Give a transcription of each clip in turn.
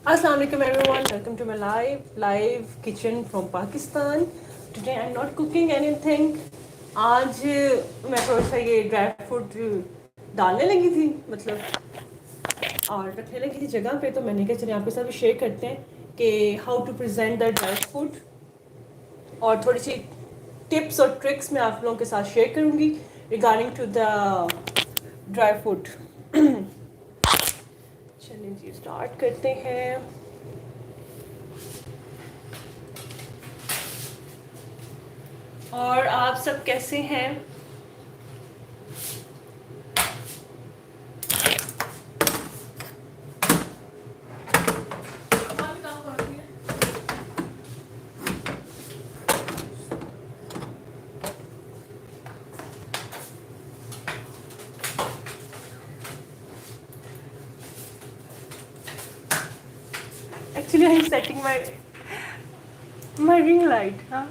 Assalamualaikum everyone, welcome to my live kitchen from Pakistan. Today I'm not cooking anything. आज मैं थोड़ा सा ये ड्राई फ्रूट डालने लगी थी, मतलब और रखने लगी थी जगह पे, तो मैंने कहा चलिए आपके साथ शेयर करते हैं कि how to present the dry fruit, और थोड़ी सी टिप्स और ट्रिक्स मैं आप लोगों के साथ शेयर करूँगी regarding to the dry fruit. चलिए जी स्टार्ट करते हैं। और आप सब कैसे हैं? Actually, I'm setting my ring light. Huh?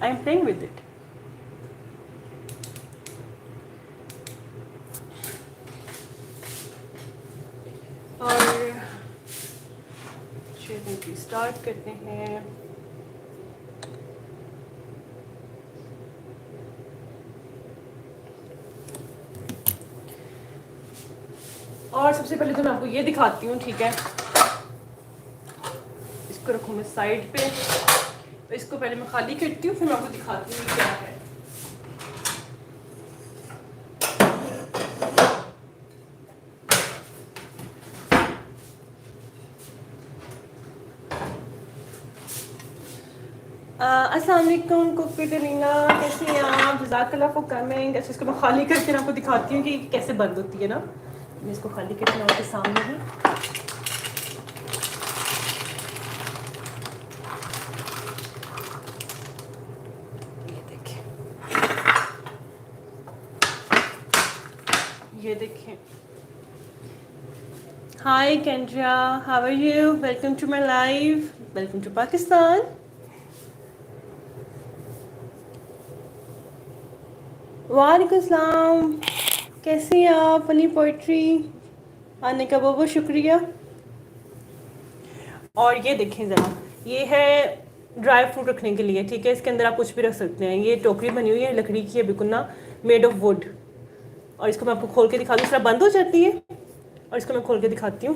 I'm playing with it. और चलिए स्टार्ट करते हैं। और सबसे पहले तो मैं आपको ये दिखाती हूँ, ठीक है। इसको रखूँ मैं साइड पे, तो इसको पहले मैं खाली करती हूँ, फिर मैं आपको दिखाती हूँ क्या है। अस्सलाम वालेकुम कुकरीना, कैसे हैं आप? जज़ाकल्लाह फॉर कमिंग। अच्छा, इसको मैं खाली करके आपको दिखाती हूँ कि कैसे बंद होती है ना। मैं इसको खाली करके आपके सामने ही, ये देखें। Hi Kendra, how are you? Welcome to my live, welcome to Pakistan. वालेकुम सलाम, कैसे हैं आप? फनी पोइट्री आने का बहुत बहुत शुक्रिया। और ये देखें ज़रा, ये है ड्राई फ्रूट रखने के लिए, ठीक है। इसके अंदर आप कुछ भी रख सकते हैं। ये टोकरी बनी हुई है, लकड़ी की है, बिल्कुल ना, मेड ऑफ वुड। और इसको मैं आपको खोल के दिखा दूँ, इस तरह बंद हो जाती है, और इसको मैं खोल के दिखाती हूँ।